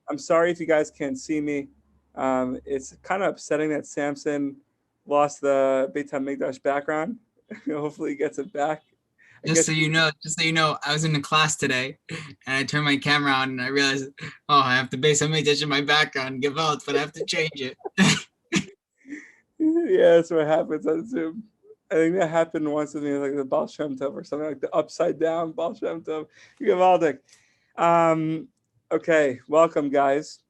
I'm sorry if you guys can't see me. It's kind of upsetting that Samson lost the Beit HaMikdash background. Hopefully he gets it back. I guess he, Just so you know, I was in the class today, and I turned my camera on, and I realized, oh, I have to base some dish in my background, give out, but I have to change it. yeah, that's what happens on Zoom. I think that happened once with me, like the Baal Shem Tov or something like the upside down Baal Shem Tov. Givaldic. Um, okay, welcome guys.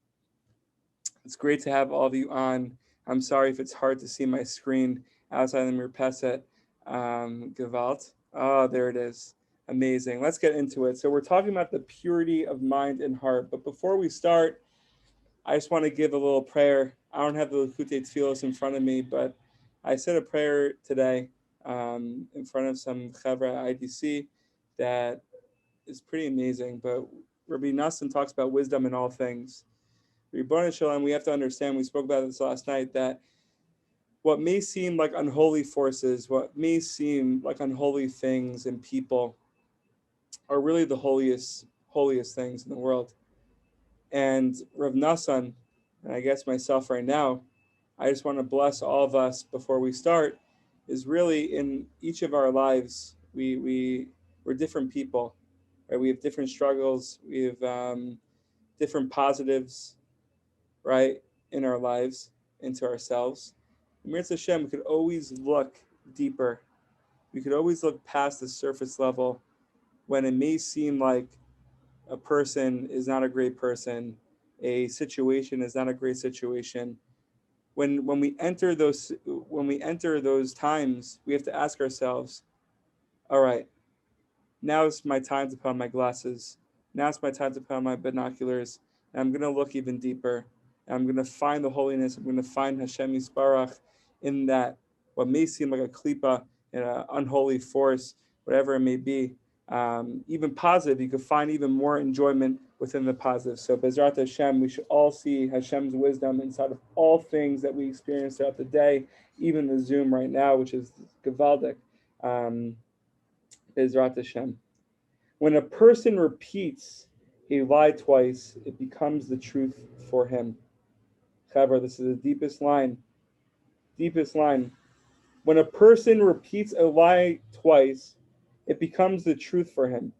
It's great to have all of you on. I'm sorry if it's hard to see my screen outside of the Mirpeset. Gewalt. Oh, there it is. Amazing. Let's get into it. So we're talking about the purity of mind and heart. But before we start, I just want to give a little prayer. I don't have the Likutei Tfilos in front of me, but I said a prayer today in front of some Chavra IDC that is pretty amazing. But Rabbi Nassim talks about wisdom in all things. Ribbon Shalom, we have to understand, we spoke about this last night, that what may seem like unholy forces, what may seem like unholy things and people are really the holiest things in the world. And Rav Nassan, and I guess myself right now, I just want to bless all of us before we start, is really in each of our lives, we're different people, right? We have different struggles, we have different positives, right, in our lives, into ourselves. Mirza Hashem, we could always look deeper. We could always look past the surface level when it may seem like a person is not a great person, a situation is not a great situation. When we enter those times, we have to ask ourselves, all right, now it's my time to put on my glasses. Now it's my time to put on my binoculars. And I'm going to look even deeper. And I'm going to find the holiness. I'm going to find Hashem Yisbarach in that, what may seem like a klipa, an unholy force, whatever it may be. Even positive, you could find even more enjoyment within the positive. So, Bezrat Hashem, we should all see Hashem's wisdom inside of all things that we experience throughout the day, even the Zoom right now, which is Gavaldic. Um, Bezrat Hashem. When a person repeats a lie twice, it becomes the truth for him. Chaver, this is the deepest line. Deepest line. When a person repeats a lie twice, it becomes the truth for him.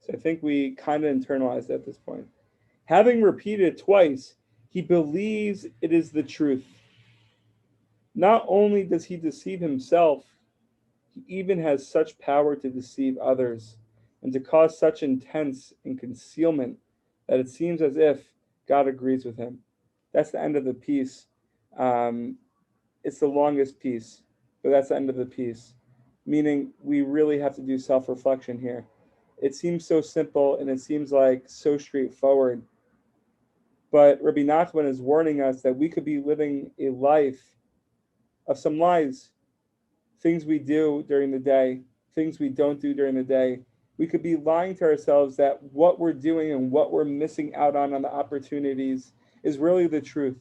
So I think we kind of internalized at this point. Having repeated it twice, he believes it is the truth. Not only does he deceive himself, he even has such power to deceive others and to cause such intense and concealment that it seems as if God agrees with him. That's the end of the piece. Um, it's the longest piece, but that's the end of the piece. Meaning, we really have to do self reflection here. It seems so simple and it seems like so straightforward, but Rabbi Nachman is warning us that we could be living a life of some lies, things we do during the day, things we don't do during the day. We could be lying to ourselves that what we're doing and what we're missing out on the opportunities is really the truth,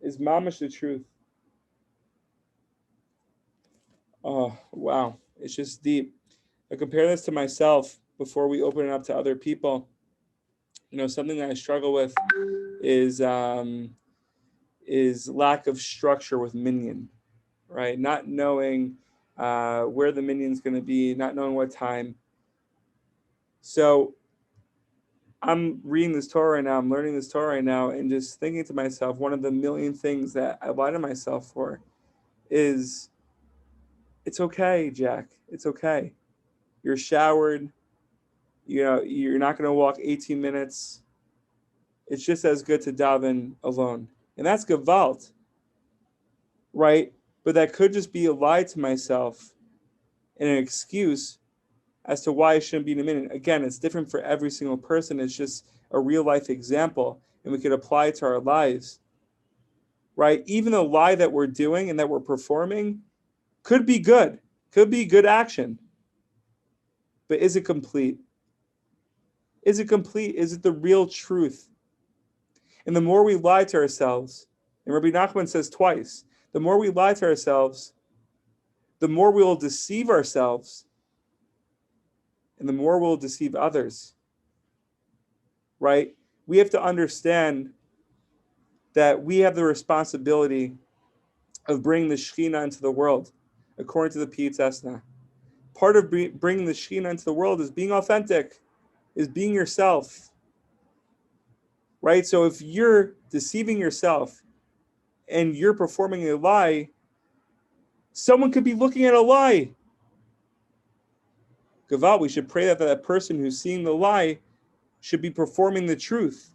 is mamish the truth. Oh, wow. It's just deep. I compare this to myself before we open it up to other people. Something that I struggle with is lack of structure with minyan, right? Not knowing where the minyan's going to be, not knowing what time. So I'm reading this Torah right now, I'm learning this Torah right now, and just thinking to myself, one of the million things that I lie to myself for is it's okay, Jack. It's okay. You're showered. You're not going to walk 18 minutes. It's just as good to daven alone. And that's Gewalt, right? But that could just be a lie to myself and an excuse as to why I shouldn't be in a minute. Again, it's different for every single person. It's just a real life example, and we could apply it to our lives, right? Even the lie that we're doing and that we're performing could be good, could be good action, but is it complete? Is it complete? Is it the real truth? And the more we lie to ourselves, and Rabbi Nachman says twice, the more we lie to ourselves, the more we will deceive ourselves, and the more we'll deceive others. right? We have to understand that we have the responsibility of bringing the Shekhinah into the world, according to the Piyutzesna. Part of bringing the Shekhinah into the world is being authentic, is being yourself, right? So if you're deceiving yourself and you're performing a lie, someone could be looking at a lie. Gaval, we should pray that that person who's seeing the lie should be performing the truth.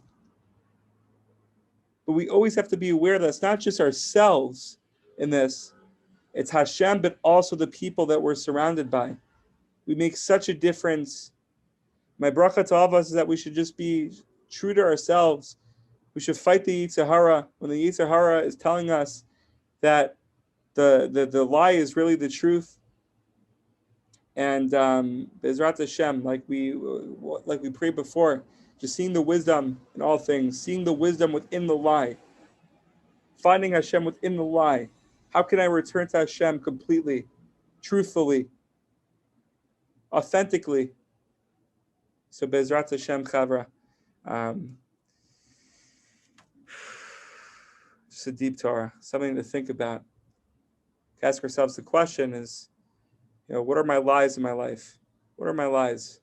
But we always have to be aware that it's not just ourselves in this, it's Hashem, but also the people that we're surrounded by. We make such a difference. My bracha to all of us is that we should just be true to ourselves. We should fight the Yetzer Hara when the Yetzer Hara is telling us that the lie is really the truth. And Bezrat Hashem, like we prayed before, just seeing the wisdom in all things, seeing the wisdom within the lie, finding Hashem within the lie. How can I return to Hashem completely, truthfully, authentically? So Bezrat Hashem Chavra. Just a deep Torah, something to think about. Ask ourselves the question is, what are my lies in my life? What are my lies?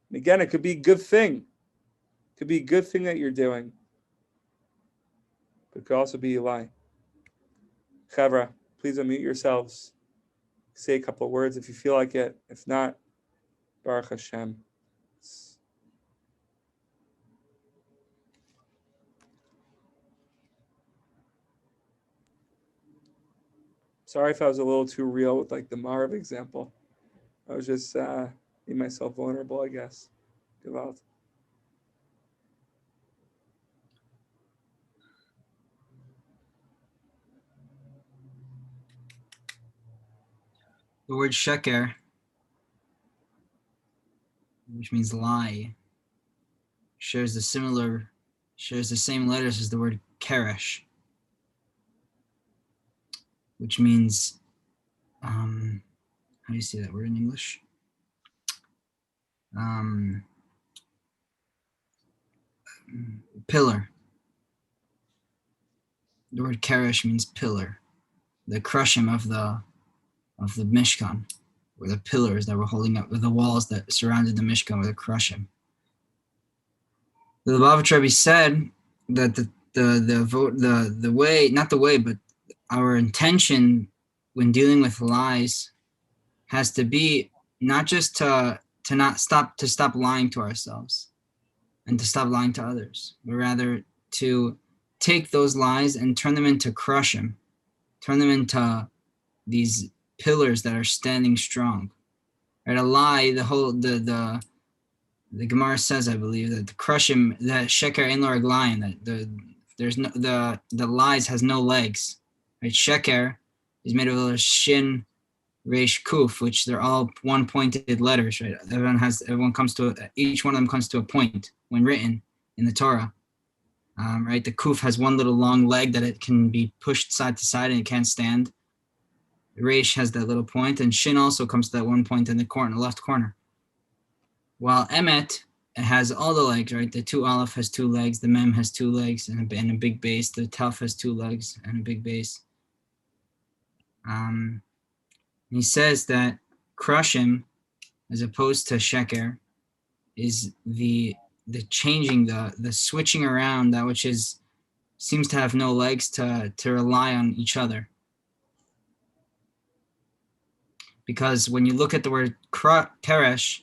And again, it could be a good thing. It could be a good thing that you're doing. But it could also be a lie. Chavra, please unmute yourselves. Say a couple of words if you feel like it. If not, Baruch Hashem. Sorry if I was a little too real with like the Marv example. I was just making myself vulnerable, I guess. Gewalt. The word sheker, which means lie, shares the same letters as the word keresh, which means, how do you say that word in English? Pillar. The word keresh means pillar. The crushing of the Mishkan, or the pillars that were holding up, the walls that surrounded the Mishkan, were the crushing. The Lubavitch Rebbe said that the way, not the way, but our intention when dealing with lies has to be not just to stop lying to ourselves and to stop lying to others, but rather to take those lies and turn them into crushim, turn them into these pillars that are standing strong. Right? A lie, the Gemara says, I believe, that the crushim, that sheker ein lo raglayim, that the lies has no legs. Right? Sheker is made of a shin, resh, kuf, which they're all one-pointed letters. Right? Each one of them comes to a point when written in the Torah. Right? The kuf has one little long leg that it can be pushed side to side and it can't stand. Resh has that little point, and shin also comes to that one point in the corner, left corner. While emet, it has all the legs, right? The two aleph has two legs, the mem has two legs and a big base, the taf has two legs and a big base. He says that crushim, as opposed to sheker, is the changing, the switching around, that which seems to have no legs, to rely on each other. Because when you look at the word keresh,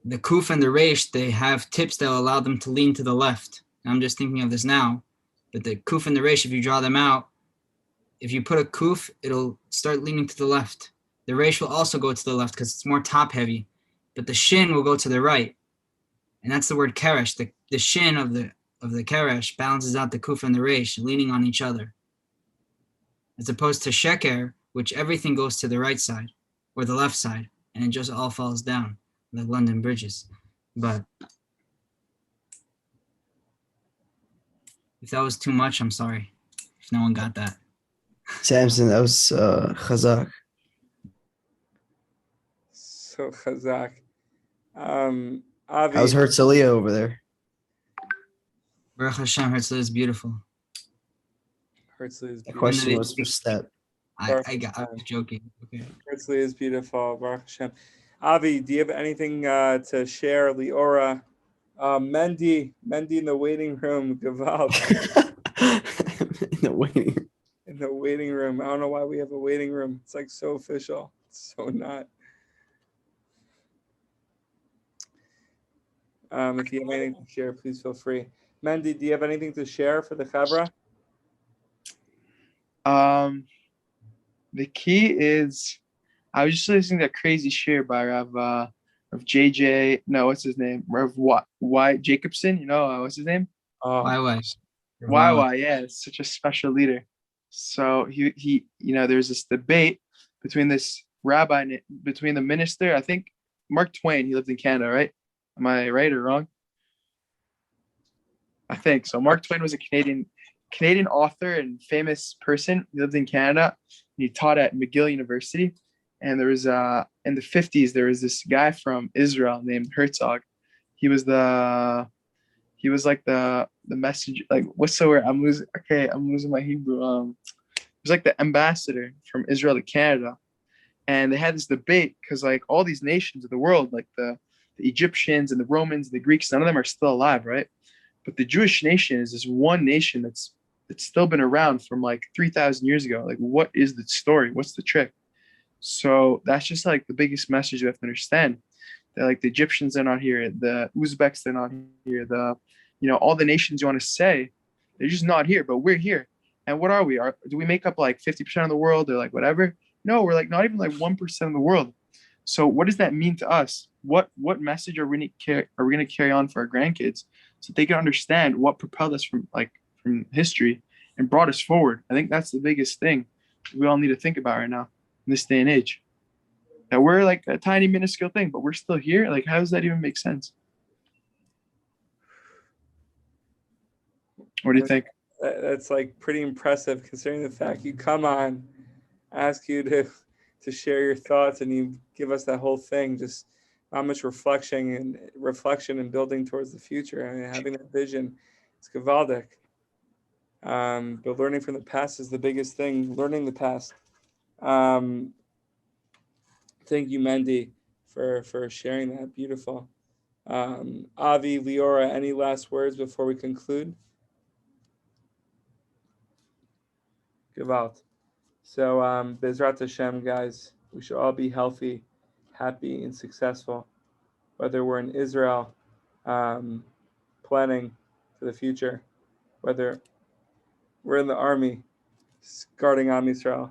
the kuf and the resh, they have tips that will allow them to lean to the left. And I'm just thinking of this now, but the kuf and the resh, if you draw them out, if you put a kuf, it'll start leaning to the left. The resh will also go to the left because it's more top heavy, but the shin will go to the right. And that's the word keresh. The shin of the keresh balances out the kuf and the resh, leaning on each other. As opposed to sheker, which everything goes to the right side or the left side, and it just all falls down, like London bridges. But if that was too much, I'm sorry if no one got that. Samson, that was chazak. So chazak. Avi, How's Herzliya over there? Baruch Hashem, Herzliya is beautiful. Herzliya is The beautiful. question was for Step. I was joking. Okay. Herzliya is beautiful. Baruch Hashem. Avi, do you have anything to share? Leora, Mendy in the waiting room. Gewalt. In the waiting room. In the waiting room. I don't know why we have a waiting room. It's like so official. It's so not. If you have anything to share, please feel free. Mendy, do you have anything to share for the Chabra? The key is, I was just listening to that crazy shir by Rav JJ. No, what's his name? Rav Y Jacobson. You know, what's his name? Why? YY. Yeah, it's such a special leader. So he there's this debate between this rabbi between the minister. I think Mark Twain. He lived in Canada, right? Am I right or wrong? I think so. Mark Twain was a Canadian author and famous person. He lived in Canada. He taught at McGill University. And there was in the 50s, there was this guy from Israel named Herzog. He was like the messenger, like what's the word? I'm losing my Hebrew. He was like the ambassador from Israel to Canada. And they had this debate because like all these nations of the world, like the Egyptians and the Romans, the Greeks, none of them are still alive, right? But the Jewish nation is this one nation that's still been around from like 3,000 years ago. Like, what is the story? What's the trick? So that's just like the biggest message you have to understand. That like the Egyptians are not here, the Uzbeks are not here, all the nations you want to say, they're just not here, but we're here. And what are we? Do we make up like 50% of the world or like whatever? No, we're like not even like 1% of the world. So what does that mean to us? What message are we going to carry on for our grandkids so they can understand what propelled us from history and brought us forward? I think that's the biggest thing we all need to think about right now in this day and age. That we're like a tiny minuscule thing, but we're still here. Like, how does that even make sense? What do you think? That's like pretty impressive considering the fact you come on, ask you to share your thoughts, and you give us that whole thing. Just how much reflection and building towards the future. I mean, having that vision, it's gewaldic. But learning from the past is the biggest thing. Learning the past. Thank you, Mendy, for sharing that. Beautiful. Avi, Leora, any last words before we conclude? Gewalt. So, Bezrat Hashem, guys, we should all be healthy, happy, and successful, whether we're in Israel, planning for the future, whether we're in the army, guarding Am Yisrael,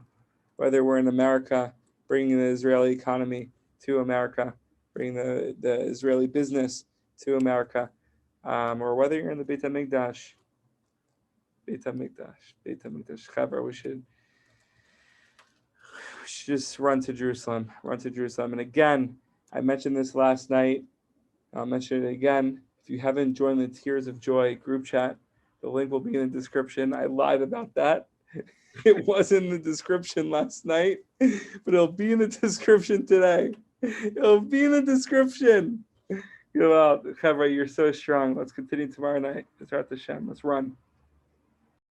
whether we're in America, bringing the Israeli economy to America, bringing the Israeli business to America, or whether you're in the Beit HaMikdash, Chabra, we should just run to Jerusalem. And again, I mentioned this last night. I'll mention it again. If you haven't joined the Tears of Joy group chat, the link will be in the description. I lied about that. It was in the description last night, but it'll be in the description today. It'll be in the description. Go out, Chavra, you're so strong. Let's continue tomorrow night. Let's run.